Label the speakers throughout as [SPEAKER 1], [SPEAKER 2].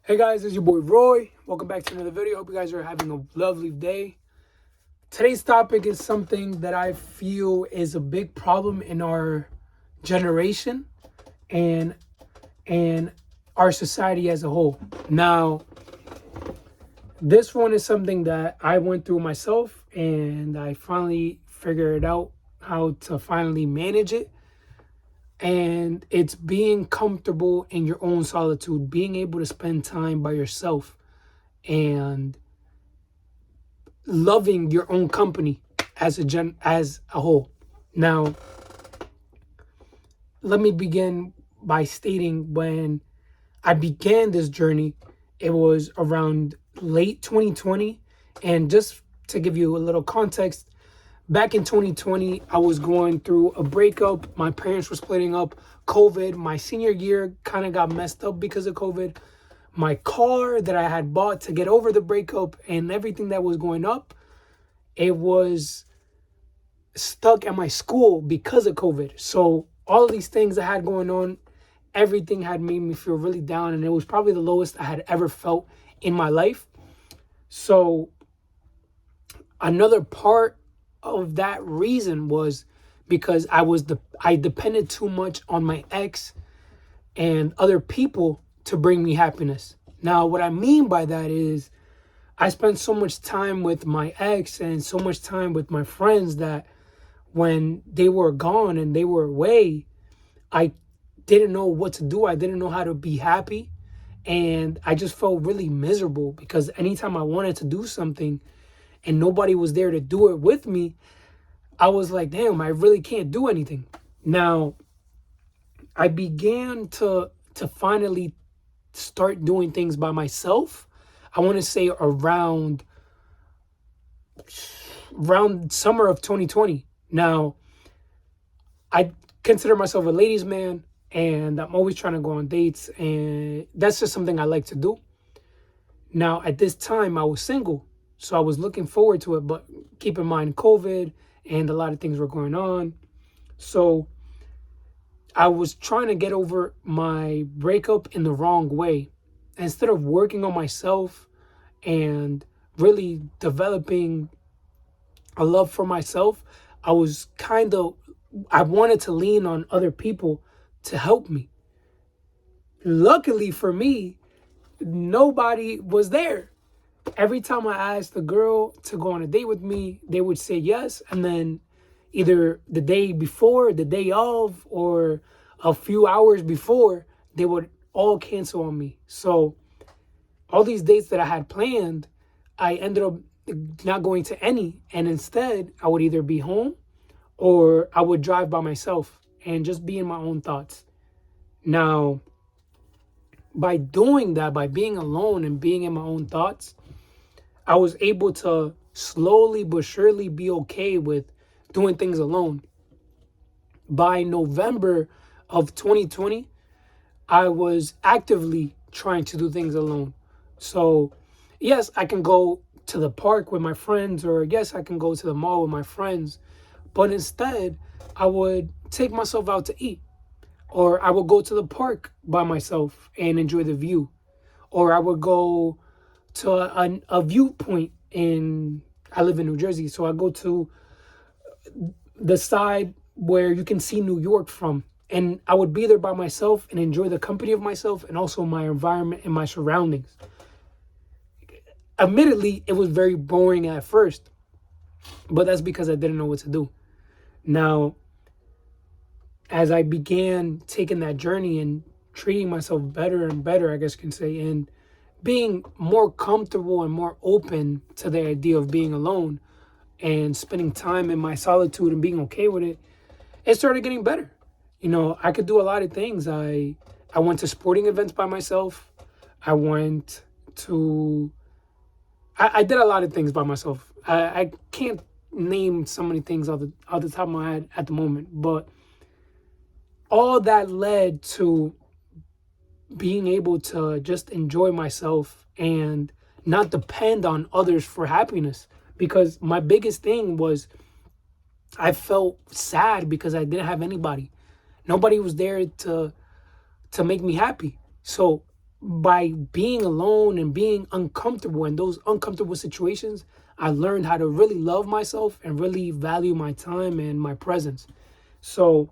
[SPEAKER 1] Hey guys, it's your boy Roy. Welcome back to another video. Hope you guys are having a lovely day. Today's topic is something that I feel is a big problem in our generation and and our society as a whole. Now, this one is something that I went through myself and I finally figured out how to finally manage it. And it's being comfortable in your own solitude, being able to spend time by yourself and loving your own company as a whole. Now, let me begin by stating when I began this journey, it was around late 2020. And just to give you a little context, back in 2020, I was going through a breakup. My parents were splitting up. COVID, my senior year kind of got messed up because of COVID. My car that I had bought to get over the breakup and everything that was going up, it was stuck at my school because of COVID. So all of these things I had going on, everything had made me feel really down, and it was probably the lowest I had ever felt in my life. So another part of that reason was because I depended too much on my ex and other people to bring me happiness. Now, what I mean by that is I spent so much time with my ex and so much time with my friends that when they were gone and they were away, I didn't know what to do. I didn't know how to be happy. And I just felt really miserable because anytime I wanted to do something and nobody was there to do it with me, I was like, damn, I really can't do anything. Now, I began to finally start doing things by myself. I want to say around summer of 2020. Now, I consider myself a ladies' man and I'm always trying to go on dates, and that's just something I like to do. Now, at this time, I was single, so I was looking forward to it, but keep in mind COVID and a lot of things were going on. So I was trying to get over my breakup in the wrong way. Instead of working on myself and really developing a love for myself, I was I wanted to lean on other people to help me. Luckily for me, nobody was there. Every time I asked the girl to go on a date with me, they would say yes. And then either the day before, the day of, or a few hours before, they would all cancel on me. So all these dates that I had planned, I ended up not going to any. And instead, I would either be home or I would drive by myself and just be in my own thoughts. Now, by doing that, by being alone and being in my own thoughts, I was able to slowly but surely be okay with doing things alone. By November of 2020, I was actively trying to do things alone. So, yes, I can go to the park with my friends, or yes, I can go to the mall with my friends, but instead, I would take myself out to eat, or I would go to the park by myself and enjoy the view, or I would go to a viewpoint I live in New Jersey, so I go to the side where you can see New York from. And I would be there by myself and enjoy the company of myself and also my environment and my surroundings. Admittedly, it was very boring at first, but that's because I didn't know what to do. Now, as I began taking that journey and treating myself better and better, I guess you can say, and being more comfortable and more open to the idea of being alone and spending time in my solitude and being okay with it, it started getting better. I could do a lot of things. I went to sporting events by myself. I went to I did a lot of things by myself. I can't name so many things off the top of my head at the moment, but all that led to being able to just enjoy myself and not depend on others for happiness. Because my biggest thing was I felt sad because I didn't have anybody. Nobody was there to make me happy. So by being alone and being uncomfortable in those uncomfortable situations, I learned how to really love myself and really value my time and my presence. So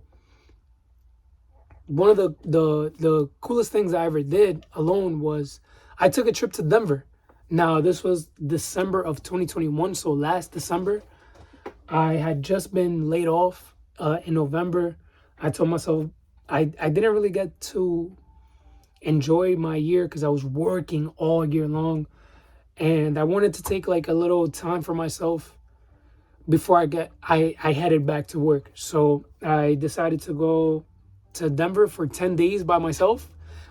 [SPEAKER 1] one of the coolest things I ever did alone was I took a trip to Denver. Now this was December of 2021, so last December. I had just been laid off in November. I told myself I didn't really get to enjoy my year because I was working all year long, and I wanted to take like a little time for myself before I headed back to work. So I decided to go to Denver for 10 days by myself.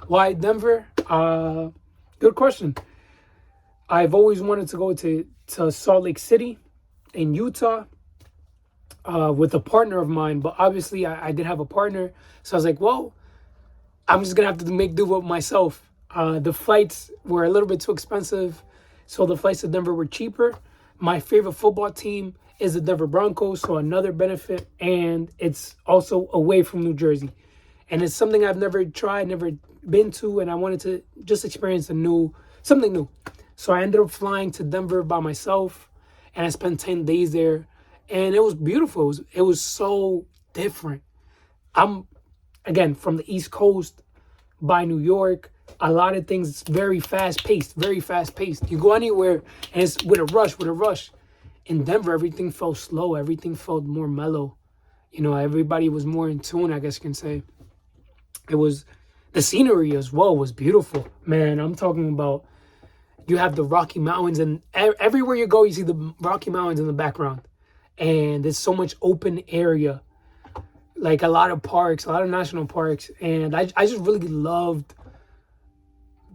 [SPEAKER 1] Why Denver? Good question. I've always wanted to go to Salt Lake City in Utah with a partner of mine, but obviously I did have a partner. So I was like, well, I'm just gonna have to make do with myself. The flights were a little bit too expensive, so the flights to Denver were cheaper. My favorite football team is the Denver Broncos, so another benefit, and it's also away from New Jersey. And it's something I've never tried, never been to, and I wanted to just experience something new. So I ended up flying to Denver by myself, and I spent 10 days there, and it was beautiful. It was so different. I'm, again, from the East Coast by New York. A lot of things very fast paced, very fast paced. You go anywhere and it's with a rush, with a rush. In Denver, everything felt slow. Everything felt more mellow. You know, everybody was more in tune, I guess you can say. It was, the scenery as well was beautiful. Man, I'm talking about, you have the Rocky Mountains, and everywhere you go, you see the Rocky Mountains in the background. And there's so much open area, like a lot of parks, a lot of national parks. And I just really loved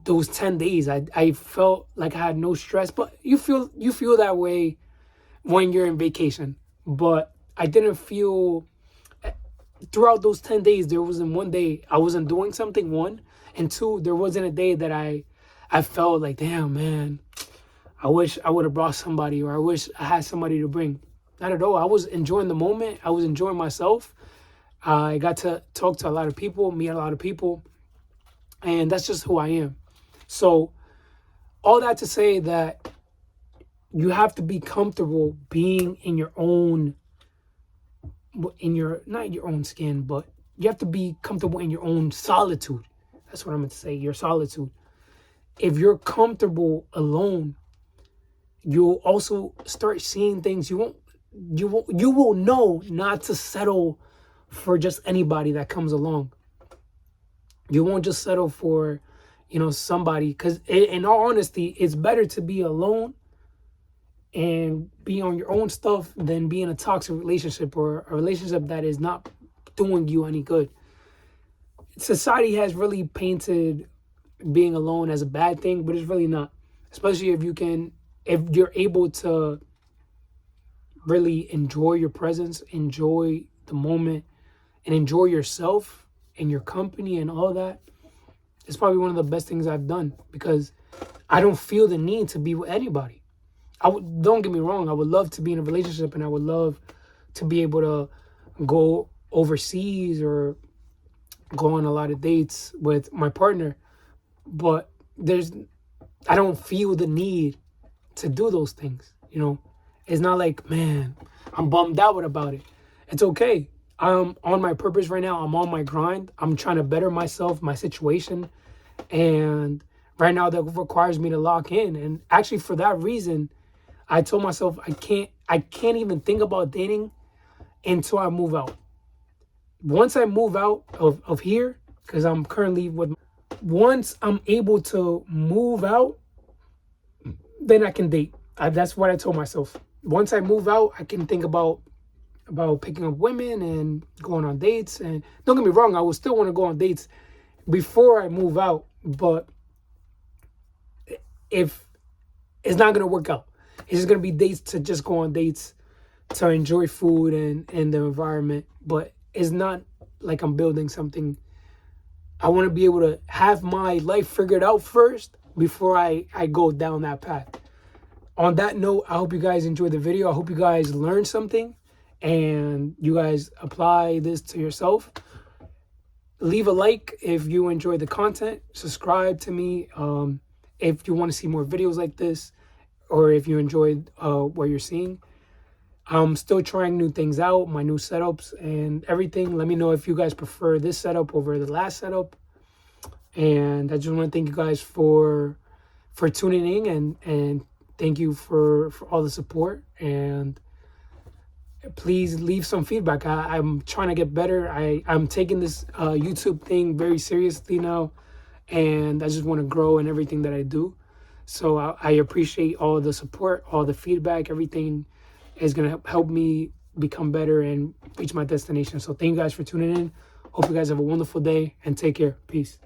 [SPEAKER 1] those 10 days. I felt like I had no stress, but you feel that way when you're in vacation. But I didn't feel, throughout those 10 days, there wasn't one day I wasn't doing something, one. And two, there wasn't a day that I felt like, damn, man, I wish I would have brought somebody, or I wish I had somebody to bring. Not at all. I was enjoying the moment. I was enjoying myself. I got to talk to a lot of people, meet a lot of people, and that's just who I am. So all that to say that you have to be comfortable being in your own, not your own skin, but you have to be comfortable in your own solitude. That's what I'm going to say, your solitude. If you're comfortable alone, you'll also start seeing things you will know not to settle for just anybody that comes along. You won't just settle for, somebody, because in all honesty, it's better to be alone and be on your own stuff than be in a toxic relationship, or a relationship that is not doing you any good. Society has really painted being alone as a bad thing, but it's really not. Especially if you're able to really enjoy your presence, enjoy the moment, and enjoy yourself and your company and all that. It's probably one of the best things I've done, because I don't feel the need to be with anybody. Don't get me wrong, I would love to be in a relationship, and I would love to be able to go overseas or go on a lot of dates with my partner, but I don't feel the need to do those things. It's not like, man, I'm bummed out about it. It's okay. I'm on my purpose right now. I'm on my grind. I'm trying to better myself, my situation. And right now that requires me to lock in. And actually, for that reason, I told myself I can't even think about dating until I move out. Once I move out of here, because I'm currently once I'm able to move out, then I can date. That's what I told myself. Once I move out, I can think about picking up women and going on dates. And don't get me wrong, I would still want to go on dates before I move out, but if it's not going to work out, it's just going to be dates to just go on dates to enjoy food and the environment. But it's not like I'm building something. I want to be able to have my life figured out first before I go down that path. On that note, I hope you guys enjoyed the video. I hope you guys learned something and you guys apply this to yourself. leave a like if you enjoy the content. Subscribe to me if you want to see more videos like this, or if you enjoyed what you're seeing. I'm still trying new things out, my new setups and everything. Let me know if you guys prefer this setup over the last setup. And I just want to thank you guys for tuning in, and thank you for all the support. And please leave some feedback. I'm trying to get better. I'm taking this YouTube thing very seriously now, and I just want to grow in everything that I do. So I appreciate all the support, all the feedback. Everything is going to help me become better and reach my destination. So thank you guys for tuning in. Hope you guys have a wonderful day, and take care. Peace.